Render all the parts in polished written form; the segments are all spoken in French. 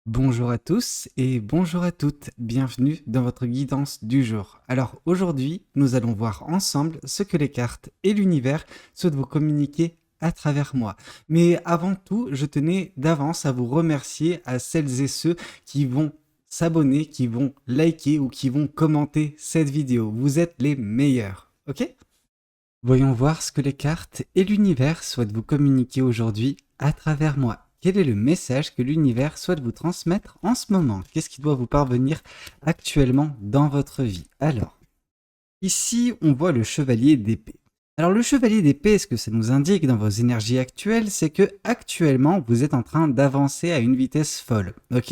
Bonjour à tous et bonjour à toutes, bienvenue dans votre guidance du jour. Alors aujourd'hui, nous allons voir ensemble ce que les cartes et l'univers souhaitent vous communiquer à travers moi. Mais avant tout, je tenais d'avance à vous remercier à celles et ceux qui vont s'abonner, qui vont liker ou qui vont commenter cette vidéo. Vous êtes les meilleurs, ok? Voyons voir ce que les cartes et l'univers souhaitent vous communiquer aujourd'hui à travers moi. Quel est le message que l'univers souhaite vous transmettre en ce moment? Qu'est-ce qui doit vous parvenir actuellement dans votre vie? Alors, ici, on voit le chevalier d'épée. Alors, le chevalier d'épée, ce que ça nous indique dans vos énergies actuelles, c'est que actuellement, vous êtes en train d'avancer à une vitesse folle. Ok?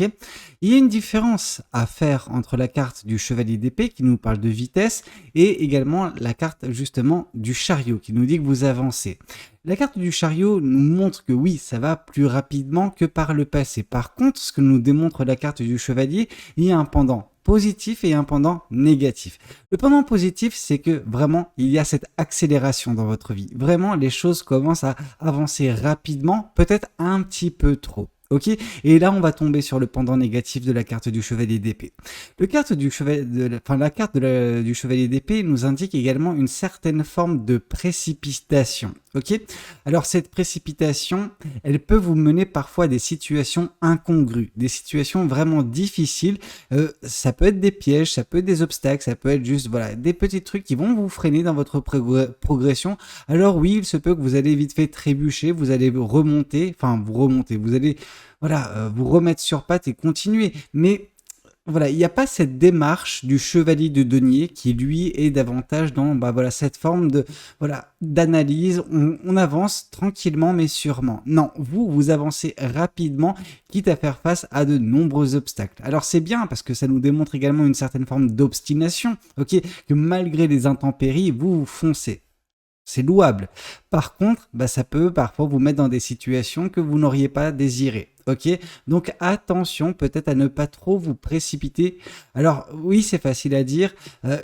Il y a une différence à faire entre la carte du chevalier d'épée qui nous parle de vitesse et également la carte justement du chariot qui nous dit que vous avancez. La carte du chariot nous montre que oui, ça va plus rapidement que par le passé. Par contre, ce que nous démontre la carte du chevalier, il y a un pendant positif et un pendant négatif. Le pendant positif, c'est que vraiment, il y a cette accélération dans votre vie. Vraiment, les choses commencent à avancer rapidement, peut-être un petit peu trop. Ok? Et là, on va tomber sur le pendant négatif de la carte du chevalier d'épée. La carte du chevalier d'épée nous indique également une certaine forme de précipitation. Ok? Alors cette précipitation, elle peut vous mener parfois à des situations incongrues, des situations vraiment difficiles. Ça peut être des pièges, ça peut être des obstacles, ça peut être juste voilà des petits trucs qui vont vous freiner dans votre progression. Alors oui, il se peut que vous allez vite fait trébucher, vous allez vous allez vous remettre sur pattes et continuer. Mais voilà, il n'y a pas cette démarche du chevalier de denier qui lui est davantage dans cette forme de d'analyse. On avance tranquillement mais sûrement. Non, vous avancez rapidement, quitte à faire face à de nombreux obstacles. Alors c'est bien parce que ça nous démontre également une certaine forme d'obstination, ok, que malgré les intempéries, vous foncez. C'est louable. Par contre, ça peut parfois vous mettre dans des situations que vous n'auriez pas désirées. Ok, donc attention peut-être à ne pas trop vous précipiter. Alors oui, c'est facile à dire.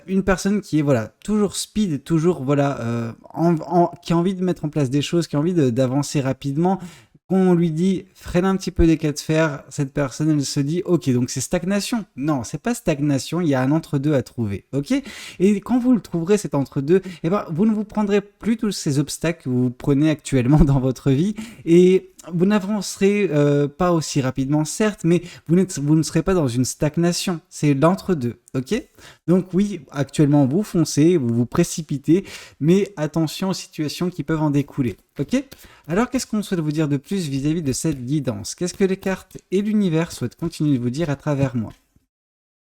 Une personne qui est toujours speed, toujours qui a envie de mettre en place des choses, qui a envie d'avancer rapidement. Quand on lui dit freine un petit peu des cas de fer, cette personne elle se dit ok, donc c'est stagnation. Non, c'est pas stagnation, il y a un entre-deux à trouver. Ok, et quand vous le trouverez cet entre-deux, vous ne vous prendrez plus tous ces obstacles que vous prenez actuellement dans votre vie et vous n'avancerez pas aussi rapidement, certes, mais vous ne serez pas dans une stagnation. C'est l'entre-deux, ok? Donc oui, actuellement, vous foncez, vous vous précipitez, mais attention aux situations qui peuvent en découler, ok? Alors, qu'est-ce qu'on souhaite vous dire de plus vis-à-vis de cette guidance? Qu'est-ce que les cartes et l'univers souhaitent continuer de vous dire à travers moi?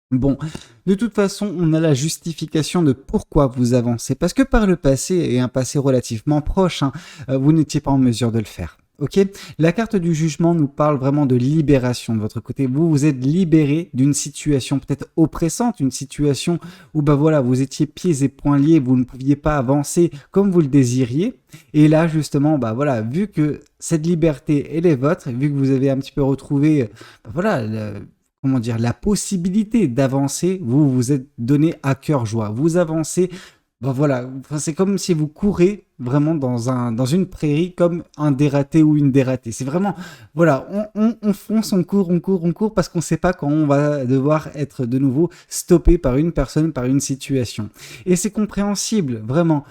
Bon, de toute façon, on a la justification de pourquoi vous avancez. Parce que par le passé, et un passé relativement proche, vous n'étiez pas en mesure de le faire. Ok, la carte du jugement nous parle vraiment de libération de votre côté. Vous vous êtes libéré d'une situation peut-être oppressante, une situation où vous étiez pieds et poings liés, vous ne pouviez pas avancer comme vous le désiriez. Et là justement, vu que cette liberté elle est votre, vu que vous avez un petit peu retrouvé, la possibilité d'avancer, vous vous êtes donné à cœur joie. Vous avancez, c'est comme si vous courez vraiment dans une prairie comme un dératé ou une dératée. C'est vraiment, on fonce, on court parce qu'on ne sait pas quand on va devoir être de nouveau stoppé par une personne, par une situation. Et c'est compréhensible, vraiment.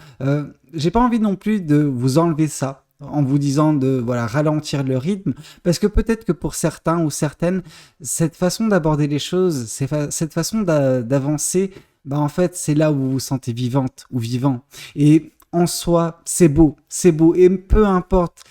J'ai pas envie non plus de vous enlever ça en vous disant de ralentir le rythme, parce que peut-être que pour certains ou certaines, cette façon d'aborder les choses, cette façon d'avancer, en fait, c'est là où vous vous sentez vivante ou vivant. Et en soi, c'est beau, et peu importe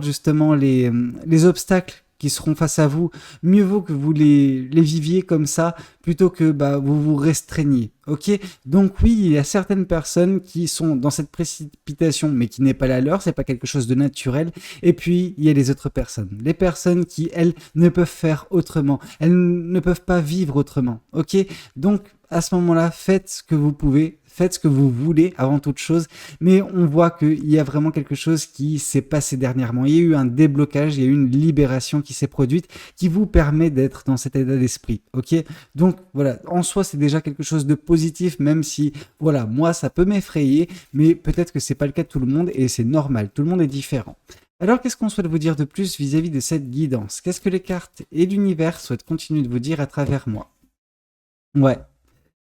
justement les obstacles qui seront face à vous, mieux vaut que vous les viviez comme ça, plutôt que vous vous restreigniez, ok? Donc oui, il y a certaines personnes qui sont dans cette précipitation, mais qui n'est pas la leur, c'est pas quelque chose de naturel, et puis il y a les autres personnes, les personnes qui, elles, ne peuvent faire autrement, elles ne peuvent pas vivre autrement, ok? Donc à ce moment-là, faites ce que vous pouvez, faites ce que vous voulez avant toute chose, mais on voit qu'il y a vraiment quelque chose qui s'est passé dernièrement. Il y a eu un déblocage, il y a eu une libération qui s'est produite qui vous permet d'être dans cet état d'esprit, ok? Donc voilà, en soi c'est déjà quelque chose de positif, même si moi ça peut m'effrayer, mais peut-être que c'est pas le cas de tout le monde et c'est normal, tout le monde est différent. Alors, qu'est-ce qu'on souhaite vous dire de plus vis-à-vis de cette guidance? Qu'est-ce que les cartes et l'univers souhaitent continuer de vous dire à travers moi? Ouais.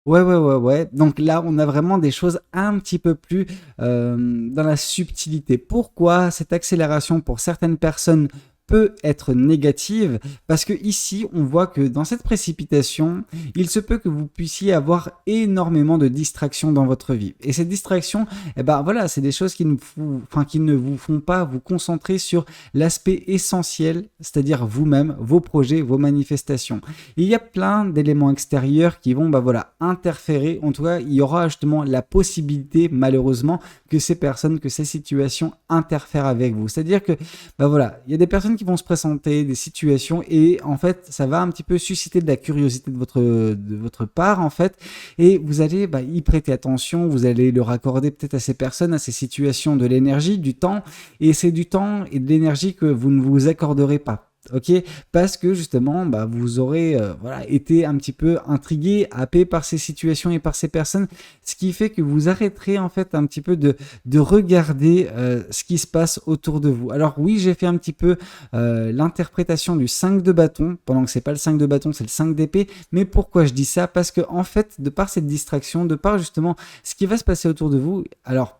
Ouais. Donc là, on a vraiment des choses un petit peu plus dans la subtilité. Pourquoi cette accélération pour certaines personnes peut être négative? Parce que ici, on voit que dans cette précipitation, il se peut que vous puissiez avoir énormément de distractions dans votre vie. Et ces distractions, eh ben voilà, c'est des choses qui ne vous font pas vous concentrer sur l'aspect essentiel, c'est-à-dire vous-même, vos projets, vos manifestations. Il y a plein d'éléments extérieurs qui vont voilà, interférer. En tout cas, il y aura justement la possibilité, malheureusement, que ces personnes, que ces situations interfèrent avec vous. C'est-à-dire que voilà, il y a des personnes qui vont se présenter, des situations, et en fait, ça va un petit peu susciter de la curiosité de votre part, en fait, et vous allez y prêter attention, vous allez leur accorder peut-être à ces personnes, à ces situations de l'énergie, du temps, et c'est du temps et de l'énergie que vous ne vous accorderez pas. Ok, parce que justement, vous aurez voilà, été un petit peu intrigué, happé par ces situations et par ces personnes, ce qui fait que vous arrêterez en fait un petit peu de regarder ce qui se passe autour de vous. Alors oui, j'ai fait un petit peu l'interprétation du 5 de bâton, pendant que c'est pas le 5 de bâton, c'est le 5 d'épée. Mais pourquoi je dis ça? Parce que en fait, de par cette distraction, de par justement ce qui va se passer autour de vous, alors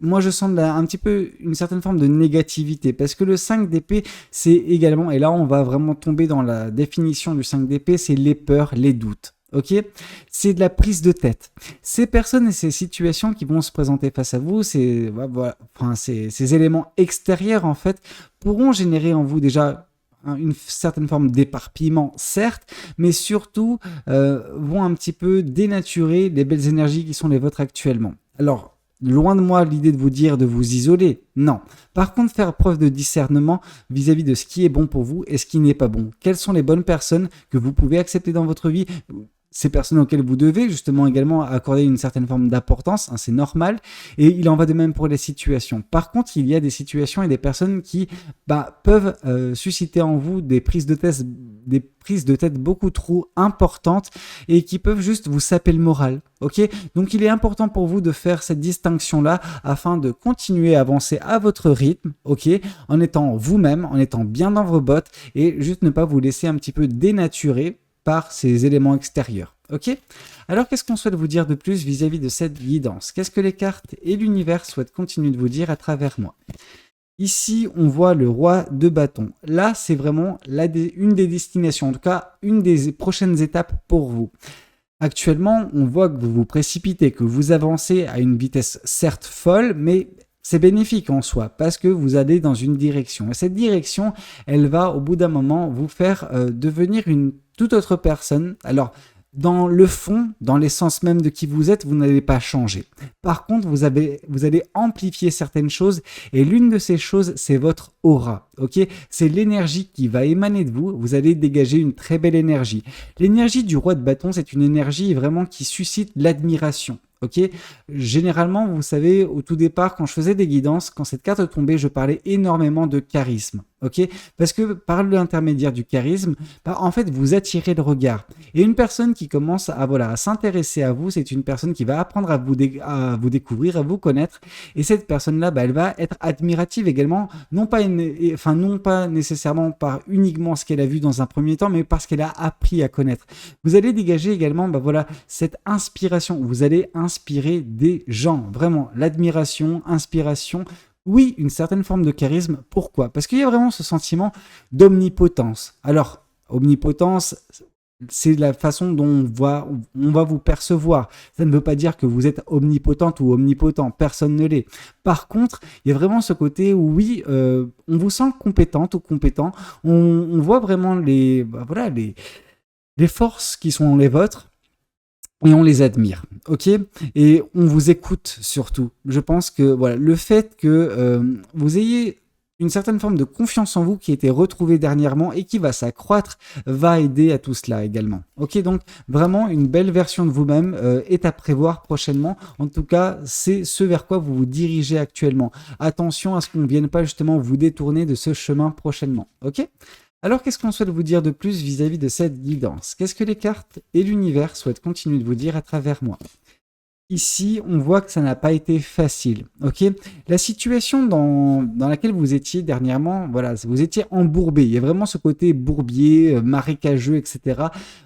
moi je sens un petit peu une certaine forme de négativité, parce que le 5 d'épée, c'est également, et là on va vraiment tomber dans la définition du 5 d'épée, c'est les peurs, les doutes. Ok, c'est de la prise de tête. Ces personnes et ces situations qui vont se présenter face à vous, ces éléments extérieurs en fait, pourront générer en vous déjà une certaine forme d'éparpillement, certes, mais surtout vont un petit peu dénaturer les belles énergies qui sont les vôtres actuellement. Alors, loin de moi l'idée de vous dire de vous isoler, non. Par contre, faire preuve de discernement vis-à-vis de ce qui est bon pour vous et ce qui n'est pas bon. Quelles sont les bonnes personnes que vous pouvez accepter dans votre vie? Ces personnes auxquelles vous devez justement également accorder une certaine forme d'importance, hein, c'est normal, et il en va de même pour les situations. Par contre, il y a des situations et des personnes qui peuvent susciter en vous des prises de tête beaucoup trop importantes et qui peuvent juste vous saper le moral. Ok, donc il est important pour vous de faire cette distinction là afin de continuer à avancer à votre rythme, ok, en étant vous-même, en étant bien dans vos bottes, et juste ne pas vous laisser un petit peu dénaturer par ces éléments extérieurs. Ok? Alors, qu'est-ce qu'on souhaite vous dire de plus vis-à-vis de cette guidance? Qu'est-ce que les cartes et l'univers souhaitent continuer de vous dire à travers moi? Ici, on voit le roi de bâton. Là, c'est vraiment une des destinations, en tout cas, une des prochaines étapes pour vous. Actuellement, on voit que vous vous précipitez, que vous avancez à une vitesse certes folle, mais c'est bénéfique en soi parce que vous allez dans une direction. Et cette direction, elle va au bout d'un moment vous faire devenir une toute autre personne. Alors, dans le fond, dans l'essence même de qui vous êtes, vous n'allez pas changer. Par contre, vous allez amplifier certaines choses, et l'une de ces choses, c'est votre aura. Ok, c'est l'énergie qui va émaner de vous. Vous allez dégager une très belle énergie. L'énergie du roi de bâton, c'est une énergie vraiment qui suscite l'admiration. Ok, généralement, vous savez, au tout départ, quand je faisais des guidances, quand cette carte tombait, je parlais énormément de charisme. Ok, parce que par l'intermédiaire du charisme, en fait, vous attirez le regard. Et une personne qui commence à s'intéresser à vous, c'est une personne qui va apprendre à vous découvrir, à vous connaître. Et cette personne-là, elle va être admirative également, non pas nécessairement par uniquement ce qu'elle a vu dans un premier temps, mais parce qu'elle a appris à connaître. Vous allez dégager également, cette inspiration. Vous allez inspirer des gens, vraiment, l'admiration, inspiration. Oui, une certaine forme de charisme. Pourquoi? Parce qu'il y a vraiment ce sentiment d'omnipotence. Alors, omnipotence, c'est la façon dont on va vous percevoir. Ça ne veut pas dire que vous êtes omnipotente ou omnipotent. Personne ne l'est. Par contre, il y a vraiment ce côté où oui, on vous sent compétente ou compétent. On voit vraiment les forces qui sont les vôtres. Et on les admire, ok? Et on vous écoute surtout. Je pense que le fait que vous ayez une certaine forme de confiance en vous qui a été retrouvée dernièrement et qui va s'accroître, va aider à tout cela également. Ok, donc vraiment une belle version de vous-même est à prévoir prochainement. En tout cas, c'est ce vers quoi vous vous dirigez actuellement. Attention à ce qu'on ne vienne pas justement vous détourner de ce chemin prochainement. Ok? Alors, qu'est-ce qu'on souhaite vous dire de plus vis-à-vis de cette guidance? Qu'est-ce que les cartes et l'univers souhaitent continuer de vous dire à travers moi? Ici, on voit que ça n'a pas été facile, ok? La situation dans laquelle vous étiez dernièrement, voilà, vous étiez embourbé. Il y a vraiment ce côté bourbier, marécageux, etc.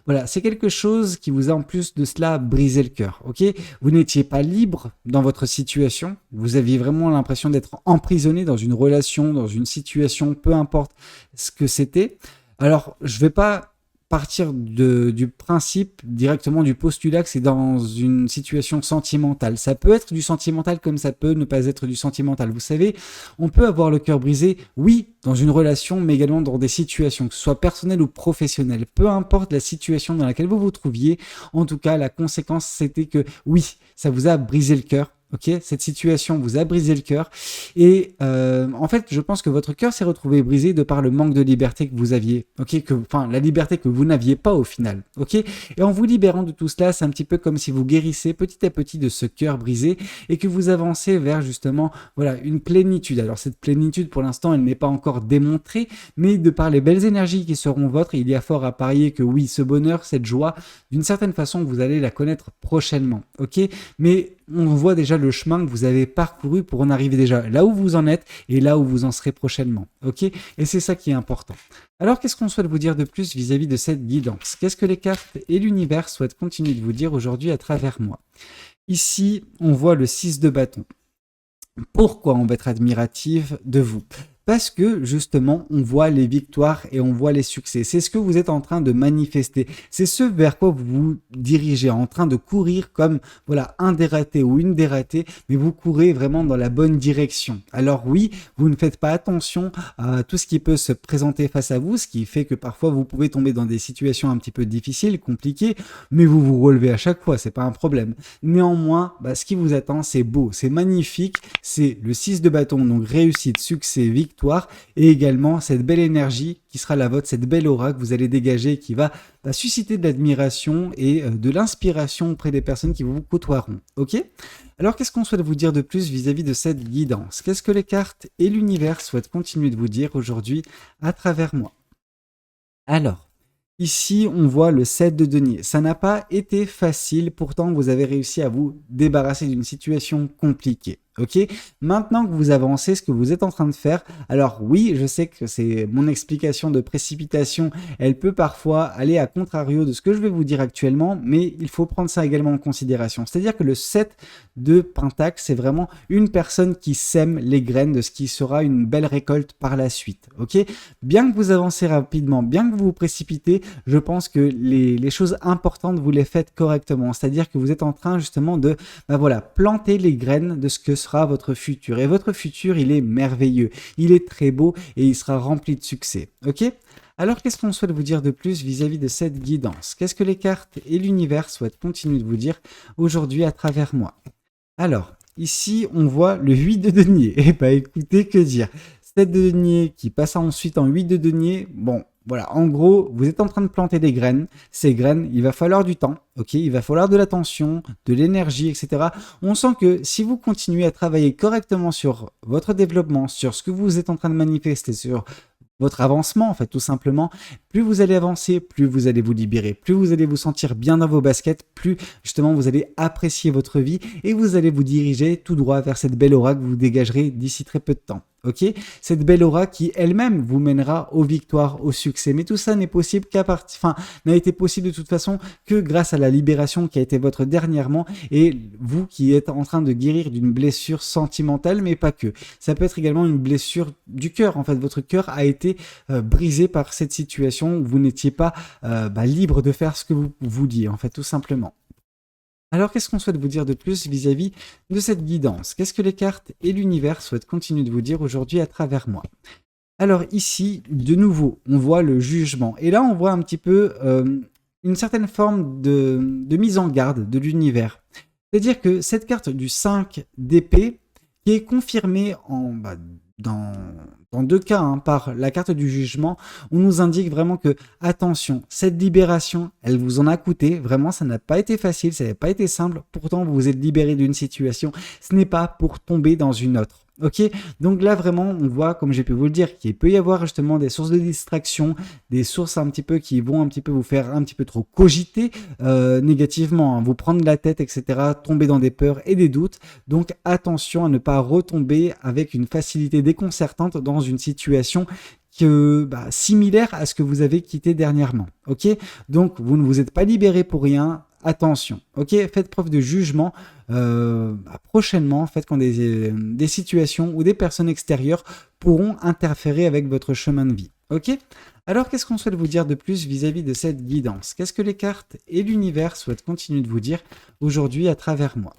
Voilà, c'est quelque chose qui vous a en plus de cela brisé le cœur, ok? Vous n'étiez pas libre dans votre situation. Vous aviez vraiment l'impression d'être emprisonné dans une relation, dans une situation, peu importe ce que c'était. Alors, je ne vais pas partir du principe, directement du postulat que c'est dans une situation sentimentale. Ça peut être du sentimental comme ça peut ne pas être du sentimental. Vous savez, on peut avoir le cœur brisé, oui, dans une relation, mais également dans des situations, que ce soit personnelles ou professionnelles. Peu importe la situation dans laquelle vous vous trouviez, en tout cas, la conséquence, c'était que oui, ça vous a brisé le cœur. Ok, cette situation vous a brisé le cœur et en fait, je pense que votre cœur s'est retrouvé brisé de par le manque de liberté que vous aviez. Ok, enfin la liberté que vous n'aviez pas au final. Ok, et en vous libérant de tout cela, c'est un petit peu comme si vous guérissez petit à petit de ce cœur brisé et que vous avancez vers justement voilà une plénitude. Alors cette plénitude, pour l'instant, elle n'est pas encore démontrée, mais de par les belles énergies qui seront vôtres, il y a fort à parier que oui, ce bonheur, cette joie, d'une certaine façon, vous allez la connaître prochainement. Ok, mais on voit déjà le chemin que vous avez parcouru pour en arriver déjà là où vous en êtes et là où vous en serez prochainement. Ok, et c'est ça qui est important. Alors, qu'est-ce qu'on souhaite vous dire de plus vis-à-vis de cette guidance? Qu'est-ce que les cartes et l'univers souhaitent continuer de vous dire aujourd'hui à travers moi? Ici, on voit le 6 de bâton. Pourquoi on va être admiratif de vous? Parce que justement, on voit les victoires et on voit les succès. C'est ce que vous êtes en train de manifester. C'est ce vers quoi vous vous dirigez, en train de courir comme voilà un dératé ou une dératée, mais vous courez vraiment dans la bonne direction. Alors oui, vous ne faites pas attention à tout ce qui peut se présenter face à vous, ce qui fait que parfois vous pouvez tomber dans des situations un petit peu difficiles, compliquées, mais vous vous relevez à chaque fois, c'est pas un problème. Néanmoins, ce qui vous attend, c'est beau, c'est magnifique, c'est le 6 de bâton, donc réussite, succès, victoire, et également cette belle énergie qui sera la vôtre, cette belle aura que vous allez dégager qui va susciter de l'admiration et de l'inspiration auprès des personnes qui vous côtoieront. Ok? Alors qu'est-ce qu'on souhaite vous dire de plus vis-à-vis de cette guidance? Qu'est-ce que les cartes et l'univers souhaitent continuer de vous dire aujourd'hui à travers moi? Alors, ici, on voit le 7 de denier. Ça n'a pas été facile, pourtant vous avez réussi à vous débarrasser d'une situation compliquée. Ok, maintenant que vous avancez ce que vous êtes en train de faire, alors oui, je sais que c'est mon explication de précipitation, elle peut parfois aller à contrario de ce que je vais vous dire actuellement, mais il faut prendre ça également en considération. C'est-à-dire que le 7 de Pentacle, c'est vraiment une personne qui sème les graines de ce qui sera une belle récolte par la suite. Ok, bien que vous avancez rapidement, bien que vous vous précipitez, je pense que les choses importantes, vous les faites correctement. C'est-à-dire que vous êtes en train justement de voilà, planter les graines de ce que sera votre futur. Et votre futur, il est merveilleux, il est très beau et il sera rempli de succès. Ok? Alors, qu'est-ce qu'on souhaite vous dire de plus vis-à-vis de cette guidance? Qu'est-ce que les cartes et l'univers souhaitent continuer de vous dire aujourd'hui à travers moi? Alors, ici, on voit le 8 de denier. Eh bien, écoutez, que dire? 7 de denier qui passe ensuite en 8 de denier. Bon, voilà, en gros, vous êtes en train de planter des graines. Ces graines, il va falloir du temps, ok? Il va falloir de l'attention, de l'énergie, etc. On sent que si vous continuez à travailler correctement sur votre développement, sur ce que vous êtes en train de manifester, sur votre avancement, en fait, tout simplement, plus vous allez avancer, plus vous allez vous libérer, plus vous allez vous sentir bien dans vos baskets, plus justement vous allez apprécier votre vie et vous allez vous diriger tout droit vers cette belle aura que vous dégagerez d'ici très peu de temps. Ok, cette belle aura qui elle-même vous mènera aux victoires, au succès. Mais tout ça n'est possible n'a été possible de toute façon que grâce à la libération qui a été votre dernièrement et vous qui êtes en train de guérir d'une blessure sentimentale, mais pas que. Ça peut être également une blessure du cœur. En fait, votre cœur a été brisé par cette situation où vous n'étiez pas libre de faire ce que vous vouliez, en fait, tout simplement. Alors, qu'est-ce qu'on souhaite vous dire de plus vis-à-vis de cette guidance? Qu'est-ce que les cartes et l'univers souhaitent continuer de vous dire aujourd'hui à travers moi? Alors ici, de nouveau, on voit le jugement. Et là, on voit un petit peu une certaine forme de mise en garde de l'univers. C'est-à-dire que cette carte du 5 d'épée, qui est confirmée dans deux cas par la carte du jugement, on nous indique vraiment que, attention, cette libération, elle vous en a coûté, vraiment ça n'a pas été facile, ça n'a pas été simple, pourtant vous vous êtes libéré d'une situation, ce n'est pas pour tomber dans une autre. Ok, donc là vraiment on voit, comme j'ai pu vous le dire, qu'il peut y avoir justement des sources de distraction, des sources un petit peu qui vont un petit peu vous faire un petit peu trop cogiter négativement, hein, vous prendre la tête, etc., tomber dans des peurs et des doutes. Donc attention à ne pas retomber avec une facilité déconcertante dans une situation similaire à ce que vous avez quitté dernièrement. Ok, donc vous ne vous êtes pas libéré pour rien. Attention, ok, faites preuve de jugement prochainement, faites quand des situations ou des personnes extérieures pourront interférer avec votre chemin de vie. Ok. Alors, qu'est-ce qu'on souhaite vous dire de plus vis-à-vis de cette guidance? Qu'est-ce que les cartes et l'univers souhaitent continuer de vous dire aujourd'hui à travers moi?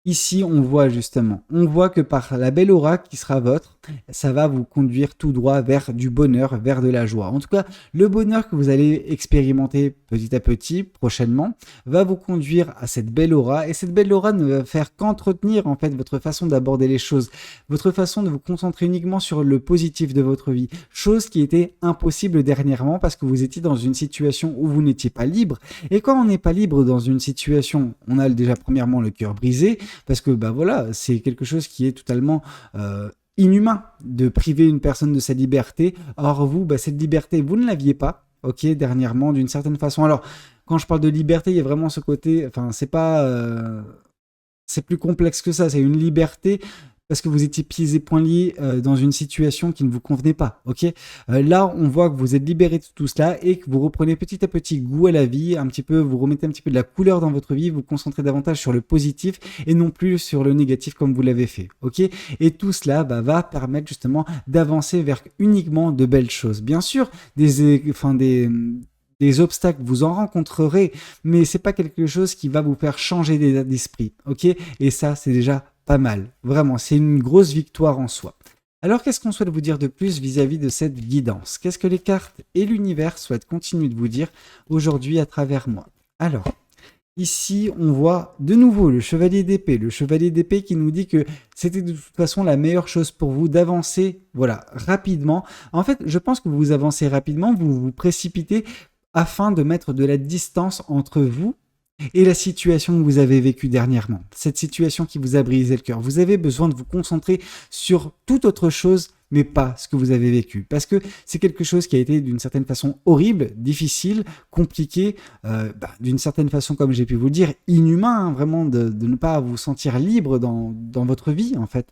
Ici, on voit justement, on voit que par la belle aura qui sera vôtre, ça va vous conduire tout droit vers du bonheur, vers de la joie. En tout cas, le bonheur que vous allez expérimenter petit à petit, prochainement, va vous conduire à cette belle aura. Et cette belle aura ne va faire qu'entretenir en fait votre façon d'aborder les choses, votre façon de vous concentrer uniquement sur le positif de votre vie. Chose qui était impossible dernièrement parce que vous étiez dans une situation où vous n'étiez pas libre. Et quand on n'est pas libre dans une situation, on a déjà premièrement le cœur brisé, parce que voilà, c'est quelque chose qui est totalement inhumain de priver une personne de sa liberté. Or vous, cette liberté, vous ne l'aviez pas, ok, dernièrement, d'une certaine façon. Alors, quand je parle de liberté, il y a vraiment ce côté, enfin, c'est pas, c'est plus complexe que ça. C'est une liberté parce que vous étiez pieds et poings liés dans une situation qui ne vous convenait pas. Ok, là, on voit que vous êtes libéré de tout cela et que vous reprenez petit à petit goût à la vie, un petit peu, vous remettez un petit peu de la couleur dans votre vie, vous vous concentrez davantage sur le positif et non plus sur le négatif comme vous l'avez fait. Ok, et tout cela va permettre justement d'avancer vers uniquement de belles choses. Bien sûr, des obstacles, vous en rencontrerez, mais c'est pas quelque chose qui va vous faire changer d'état d'esprit, ok? Et ça, c'est déjà pas mal. Vraiment, c'est une grosse victoire en soi. Alors, qu'est-ce qu'on souhaite vous dire de plus vis-à-vis de cette guidance? Qu'est-ce que les cartes et l'univers souhaitent continuer de vous dire aujourd'hui à travers moi? Alors, ici, on voit de nouveau le chevalier d'épée. Le chevalier d'épée qui nous dit que c'était de toute façon la meilleure chose pour vous d'avancer, voilà, rapidement. En fait, je pense que vous avancez rapidement, vous vous précipitez afin de mettre de la distance entre vous et la situation que vous avez vécue dernièrement. Cette situation qui vous a brisé le cœur. Vous avez besoin de vous concentrer sur toute autre chose, mais pas ce que vous avez vécu. Parce que c'est quelque chose qui a été d'une certaine façon horrible, difficile, compliqué, d'une certaine façon, comme j'ai pu vous le dire, inhumain, hein, vraiment, de ne pas vous sentir libre dans votre vie, en fait.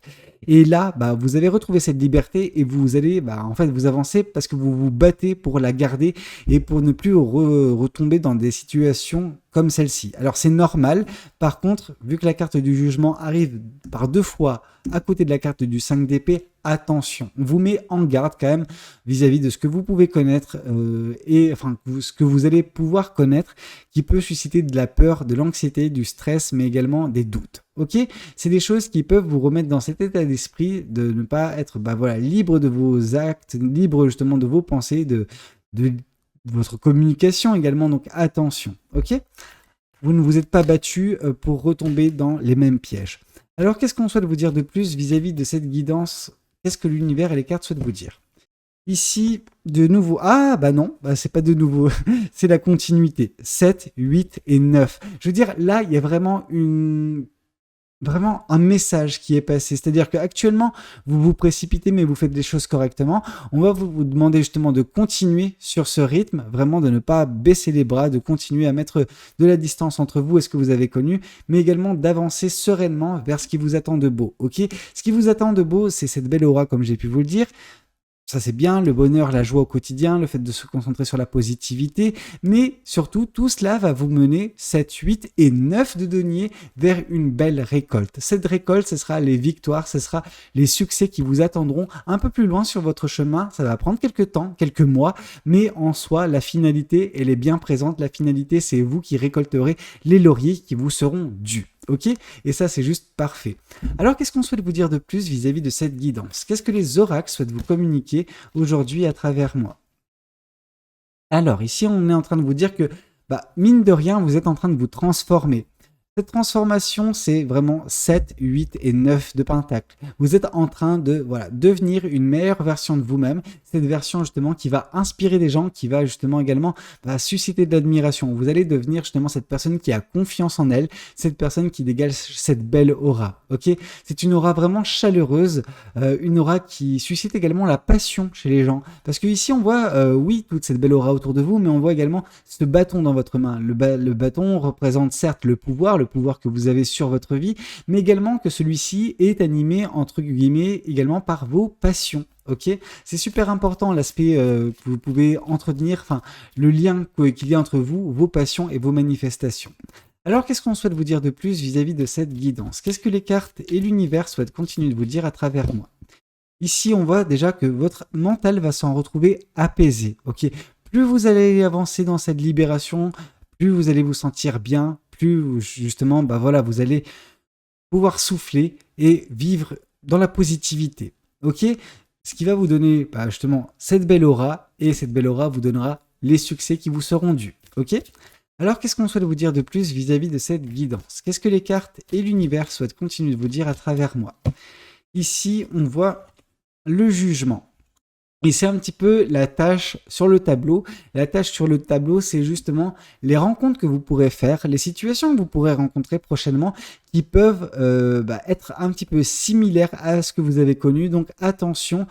Et là, vous avez retrouvé cette liberté et vous allez, en fait, vous avancez parce que vous vous battez pour la garder et pour ne plus retomber dans des situations comme celle-ci. Alors c'est normal, par contre, vu que la carte du jugement arrive par deux fois à côté de la carte du 5 d'épée, attention, on vous met en garde quand même vis-à-vis de ce que vous pouvez connaître et enfin ce que vous allez pouvoir connaître qui peut susciter de la peur, de l'anxiété, du stress, mais également des doutes. Ok, c'est des choses qui peuvent vous remettre dans cet état d'esprit de ne pas être libre de vos actes, libre justement de vos pensées, de votre communication également, donc attention, ok? Vous ne vous êtes pas battu pour retomber dans les mêmes pièges. Alors, qu'est-ce qu'on souhaite vous dire de plus vis-à-vis de cette guidance? Qu'est-ce que l'univers et les cartes souhaitent vous dire? Ici, de nouveau, non, c'est pas de nouveau, c'est la continuité. 7, 8 et 9. Je veux dire, là, il y a vraiment un message qui est passé. C'est-à-dire qu'actuellement, vous vous précipitez, mais vous faites les choses correctement. On va vous demander justement de continuer sur ce rythme, vraiment de ne pas baisser les bras, de continuer à mettre de la distance entre vous et ce que vous avez connu, mais également d'avancer sereinement vers ce qui vous attend de beau. Ok, ce qui vous attend de beau, c'est cette belle aura, comme j'ai pu vous le dire. Ça, c'est bien, le bonheur, la joie au quotidien, le fait de se concentrer sur la positivité, mais surtout, tout cela va vous mener 7, 8 et 9 de denier vers une belle récolte. Cette récolte, ce sera les victoires, ce sera les succès qui vous attendront un peu plus loin sur votre chemin. Ça va prendre quelques temps, quelques mois, mais en soi, la finalité, elle est bien présente. La finalité, c'est vous qui récolterez les lauriers qui vous seront dus. Ok, et ça c'est juste parfait. Alors qu'est-ce qu'on souhaite vous dire de plus vis-à-vis de cette guidance? Qu'est-ce que les oracles souhaitent vous communiquer aujourd'hui à travers moi? Alors ici on est en train de vous dire que mine de rien vous êtes en train de vous transformer. Cette transformation, c'est vraiment 7, 8 et 9 de pentacle. Vous êtes en train de devenir une meilleure version de vous-même. Cette version justement qui va inspirer des gens, qui va justement également susciter de l'admiration. Vous allez devenir justement cette personne qui a confiance en elle, cette personne qui dégage cette belle aura. Ok, c'est une aura vraiment chaleureuse, une aura qui suscite également la passion chez les gens. Parce que ici on voit, oui, toute cette belle aura autour de vous, mais on voit également ce bâton dans votre main. Le bâton représente certes le pouvoir que vous avez sur votre vie, mais également que celui-ci est animé, entre guillemets, également par vos passions. Ok, c'est super important l'aspect que vous pouvez entretenir, enfin le lien qu'il y a entre vous, vos passions et vos manifestations. Alors qu'est-ce qu'on souhaite vous dire de plus vis-à-vis de cette guidance? Qu'est-ce que les cartes et l'univers souhaitent continuer de vous dire à travers moi? Ici, on voit déjà que votre mental va s'en retrouver apaisé. Ok, plus vous allez avancer dans cette libération, plus vous allez vous sentir bien, plus justement, vous allez pouvoir souffler et vivre dans la positivité. Ok, ce qui va vous donner justement cette belle aura, et cette belle aura vous donnera les succès qui vous seront dus. Ok, alors qu'est-ce qu'on souhaite vous dire de plus vis-à-vis de cette guidance? Qu'est-ce que les cartes et l'univers souhaitent continuer de vous dire à travers moi? Ici, on voit le jugement. Et c'est un petit peu la tâche sur le tableau. La tâche sur le tableau, c'est justement les rencontres que vous pourrez faire, les situations que vous pourrez rencontrer prochainement qui peuvent être un petit peu similaires à ce que vous avez connu. Donc attention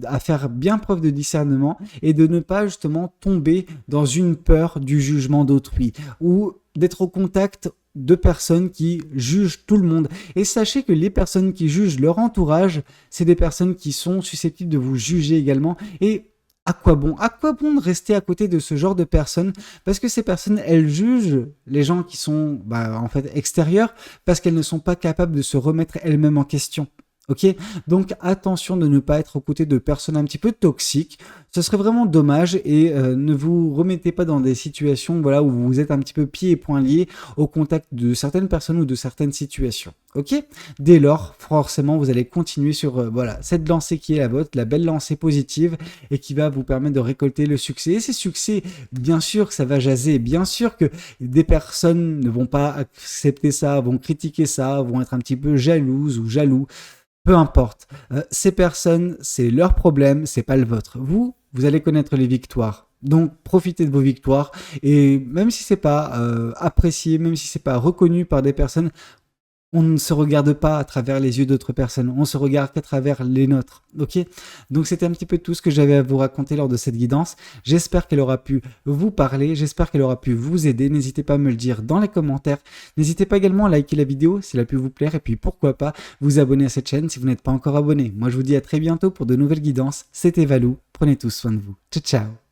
à faire bien preuve de discernement et de ne pas justement tomber dans une peur du jugement d'autrui ou d'être au contact de personnes qui jugent tout le monde. Et sachez que les personnes qui jugent leur entourage, c'est des personnes qui sont susceptibles de vous juger également. Et à quoi bon? À quoi bon de rester à côté de ce genre de personnes? Parce que ces personnes, elles jugent les gens qui sont en fait extérieurs parce qu'elles ne sont pas capables de se remettre elles-mêmes en question. Ok, donc attention de ne pas être aux côtés de personnes un petit peu toxiques. Ce serait vraiment dommage et ne vous remettez pas dans des situations où vous êtes un petit peu pieds et poings liés au contact de certaines personnes ou de certaines situations. Ok, dès lors, forcément, vous allez continuer sur cette lancée qui est la vôtre, la belle lancée positive et qui va vous permettre de récolter le succès. Et ces succès, bien sûr que ça va jaser, bien sûr que des personnes ne vont pas accepter ça, vont critiquer ça, vont être un petit peu jalouses ou jaloux. Peu importe, ces personnes, c'est leur problème, c'est pas le vôtre. Vous allez connaître les victoires. Donc profitez de vos victoires et même si c'est pas apprécié, même si c'est pas reconnu par des personnes, on ne se regarde pas à travers les yeux d'autres personnes, on se regarde qu'à travers les nôtres, ok? Donc c'était un petit peu tout ce que j'avais à vous raconter lors de cette guidance. J'espère qu'elle aura pu vous parler, j'espère qu'elle aura pu vous aider. N'hésitez pas à me le dire dans les commentaires. N'hésitez pas également à liker la vidéo si elle a pu vous plaire et puis pourquoi pas vous abonner à cette chaîne si vous n'êtes pas encore abonné. Moi je vous dis à très bientôt pour de nouvelles guidances. C'était Valou, prenez tous soin de vous. Ciao ciao!